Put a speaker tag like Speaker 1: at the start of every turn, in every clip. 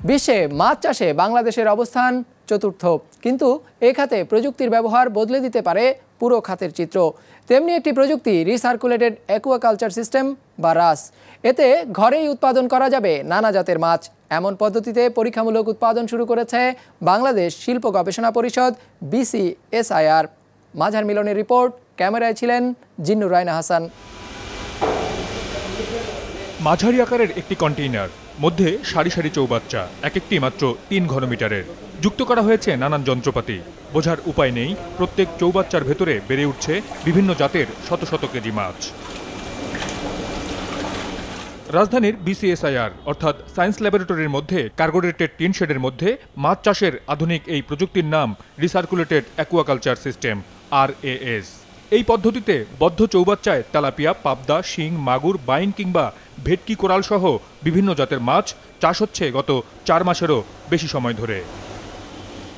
Speaker 1: বিশ্বে মাছ চাষে বাংলাদেশের অবস্থান চতুর্থ, কিন্তু এ খাতে প্রযুক্তির ব্যবহার বদলে দিতে পারে পুরো খাতের চিত্র। তেমনি একটি প্রযুক্তি রিসার্কুলেটেড অ্যাকুয়াকালচার সিস্টেম বা রাস। এতে ঘরেই উৎপাদন করা যাবে নানা জাতের মাছ। এমন পদ্ধতিতে পরীক্ষামূলক উৎপাদন শুরু করেছে বাংলাদেশ শিল্প গবেষণা পরিষদ BCSIR। মাঝার মিলনের রিপোর্ট, ক্যামেরায় ছিলেন জিন্নুর রায়না হাসান।
Speaker 2: মাঝারি আকারের একটি কন্টেইনার, মধ্যে সারি সারি চৌবাচ্চা, এক একটি মাত্র 3 ঘনমিটারের। যুক্ত করা হয়েছে নানান যন্ত্রপাতি। বোঝার উপায় নেই, প্রত্যেক চৌবাচ্চার ভেতরে বেড়ে উঠছে বিভিন্ন জাতের শত শত কেজি মাছ। রাজধানীর BCSIR অর্থাৎ সায়েন্স ল্যাবরেটরির মধ্যে কার্বোরেটেড টিন শেডের মধ্যে মাছ চাষের আধুনিক এই প্রযুক্তির নাম রিসার্কুলেটেড অ্যাকুয়াকালচার সিস্টেম RAS। এই পদ্ধতিতে বদ্ধ চৌবাচ্চায় তেলাপিয়া, পাবদা, শিং, মাগুর, বাইন কিংবা ভেটকি, কোরাল সহ বিভিন্ন জাতের মাছ চাষ হচ্ছে গত 4 মাসেরও বেশি সময় ধরে।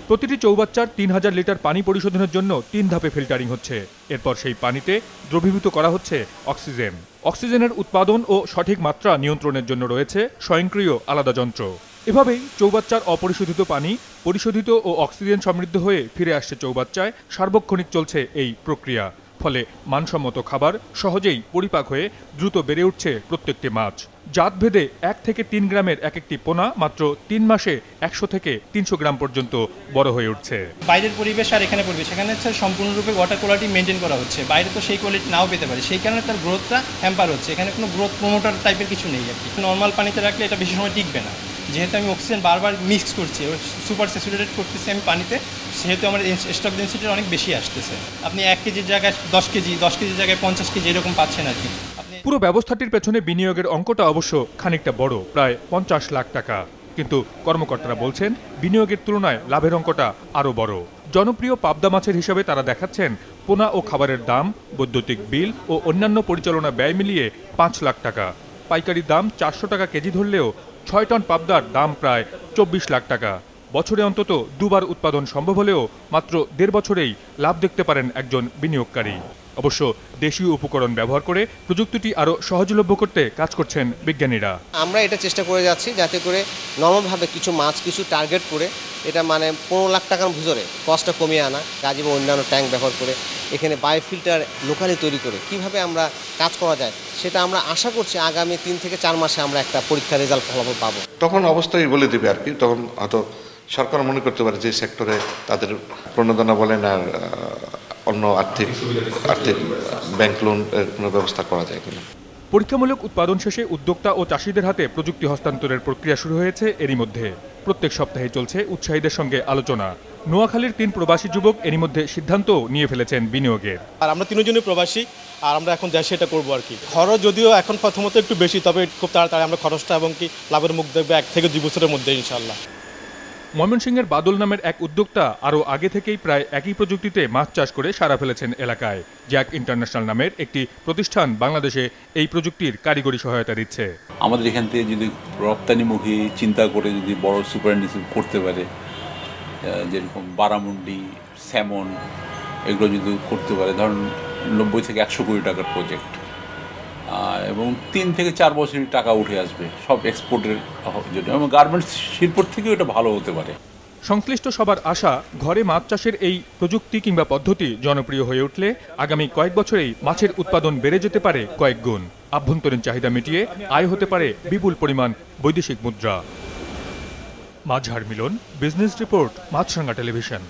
Speaker 2: প্রতিটি চৌবাচ্চার 3000 লিটার পানি পরিশোধনের জন্য 3 ধাপে ফিল্টারিং হচ্ছে। এরপর সেই পানিতে দ্রবীভূত করা হচ্ছে অক্সিজেন। অক্সিজেনের উৎপাদন ও সঠিক মাত্রা নিয়ন্ত্রণের জন্য রয়েছে স্বয়ংক্রিয় আলাদা যন্ত্র। এভাবেই চৌবাচ্চার অপরিশোধিত পানি পরিশোধিত ও অক্সিজেন সমৃদ্ধ হয়ে ফিরে আসছে চৌবাচ্চায়। সার্বক্ষণিক চলছে এই প্রক্রিয়া। ফলে মানসম্মত খাবার সহজেই পরিপাক হয়ে দ্রুত বেড়ে উঠছে প্রত্যেকটি মাছ। জাতভেদে 1 থেকে 3 গ্রামের এক একটি পোনা মাত্র 3 মাসে 100 থেকে 300 গ্রাম পর্যন্ত বড় হয়ে উঠছে।
Speaker 3: বাইরের পরিবেশ আর এখানে পরিবেশ, এখানে হচ্ছে সম্পূর্ণরূপে ওয়াটার কোয়ালিটি মেনটেন করা হচ্ছে। বাইরে তো সেই কোয়ালিটি নাও পেতে পারে, সেই কারণে তার গ্রোথটা হ্যাম্পার হচ্ছে। এখানে কোনো গ্রোথ প্রমোটার টাইপের কিছু নেই আর কি। নর্মাল পানিতে রাখলে এটা বেশি সময় টিকবে না। যেহেতু আমি অক্সিজেন বারবার মিক্স করছি, সুপার স্যাচুরেটেড করতেছি আমি পানিতে, সেহেতু আমার স্টক ডেনসিটি অনেক বেশি আসতেছে। আপনি 1 কেজির জায়গায় 10 কেজির জায়গায় 50 কেজি এরকম পাচ্ছেন আর কি।
Speaker 2: পুরো ব্যবস্থাটির পেছনে বিনিয়োগের অঙ্কটা অবশ্য খানিকটা বড়, প্রায় 50 লাখ টাকা। কিন্তু কর্মকর্তারা বলছেন বিনিয়োগের তুলনায় লাভের অঙ্কটা আরও বড়। জনপ্রিয় পাবদা মাছের হিসাবে তারা দেখাচ্ছেন পোনা ও খাবারের দাম, বৈদ্যুতিক বিল ও অন্যান্য পরিচালনা ব্যয় মিলিয়ে 5 লাখ টাকা। পাইকারি দাম 400 টাকা কেজি ধরলেও 6 টন পাবদার দাম প্রায় 24 লাখ টাকা। বছরে অন্তত 2 বার উৎপাদন সম্ভব হলেও মাত্র 1.5 বছরেই লাভ দেখতে পারেন একজন বিনিয়োগকারী। অবশ্য দেশীয় উপকরণ ব্যবহার করে প্রযুক্তিটি আরও সহজলভ্য করতে কাজ করছেন বিজ্ঞানীরা।
Speaker 4: আমরা এটা চেষ্টা করে যাচ্ছি যাতে করে নরমভাবে কিছু মাছ কিছু টার্গেট করে এটা 15 লাখ টাকার ভিতরে কস্টটা কমিয়ে আনা, কাজে বা অন্যান্য ট্যাঙ্ক ব্যবহার করে এখানে বায়োফিল্টার লোকালি তৈরি করে কিভাবে আমরা কাজ করা যায় সেটা আমরা আশা করছি আগামী 3 থেকে 4 মাসে আমরা একটা পরীক্ষার রেজাল্ট ফলাফল পাবো।
Speaker 5: তখন অবস্থায় বলে দেবে আর কি। তখন হয়তো সরকার মনে করতে পারে যে সেক্টরে তাদের প্রণোদনা বলেন আর অন্য আর্থিক ব্যাংক লোন এর কোনো ব্যবস্থা করা যায় কিনা।
Speaker 2: পরীক্ষামূলক উৎপাদন শেষে উদ্যোক্তা ও চাষিদের হাতে প্রযুক্তি হস্তান্তরের প্রক্রিয়া শুরু হয়েছে এরই মধ্যে। প্রত্যেক সপ্তাহে চলছে উৎসাহীদের সঙ্গে আলোচনা। নোয়াখালীর 3 প্রবাসী যুবক এরই মধ্যে সিদ্ধান্ত নিয়ে ফেলেছেন বিনিয়োগের।
Speaker 6: আর আমরা 3 জনই প্রবাসী, আর আমরা এখন দেশে এটা করবো আর কি। খরচ যদিও এখন প্রথমত একটু বেশি, তবে খুব তাড়াতাড়ি আমরা খরচটা এবং কি লাভের মুখ দেখবে 1 থেকে 2 বছরের মধ্যে ইনশাল্লাহ।
Speaker 2: ময়মনসিংহের বাদল নামের এক উদ্যোক্তা আরও আগে থেকেই প্রায় একই প্রযুক্তিতে মাছ চাষ করে সাড়া ফেলেছেন এলাকায়। জ্যাক ইন্টারন্যাশনাল নামের একটি প্রতিষ্ঠান বাংলাদেশে এই প্রযুক্তির কারিগরি সহায়তা দিচ্ছে।
Speaker 7: আমাদের এখান থেকে যদি রপ্তানিমুখী চিন্তা করে যদি বড় সুপার ইন্ডাস্ট্রি করতে পারে, যেরকম বারামুন্ডি, স্যামন, এগুলো যদি করতে পারে, ধরুন 90 থেকে 100 কোটি টাকার প্রজেক্ট, এবং 3 থেকে 4 বছরের টাকা উঠে আসবে সব এক্সপোর্টের জন্য, এবং গার্মেন্টস শিল্প থেকেও এটা ভালো হতে পারে।
Speaker 2: সংশ্লিষ্ট সবার আশা, ঘরে মাছ চাষের এই প্রযুক্তি কিংবা পদ্ধতি জনপ্রিয় হয়ে উঠলে আগামী কয়েক বছরেই মাছের উৎপাদন বেড়ে যেতে পারে কয়েক গুণ। আভ্যন্তরীণ চাহিদা মিটিয়ে আয় হতে পারে বিপুল পরিমাণ বৈদেশিক মুদ্রা। মাঝার মিলন, বিজনেস রিপোর্ট, মাছরাঙা টেলিভিশন।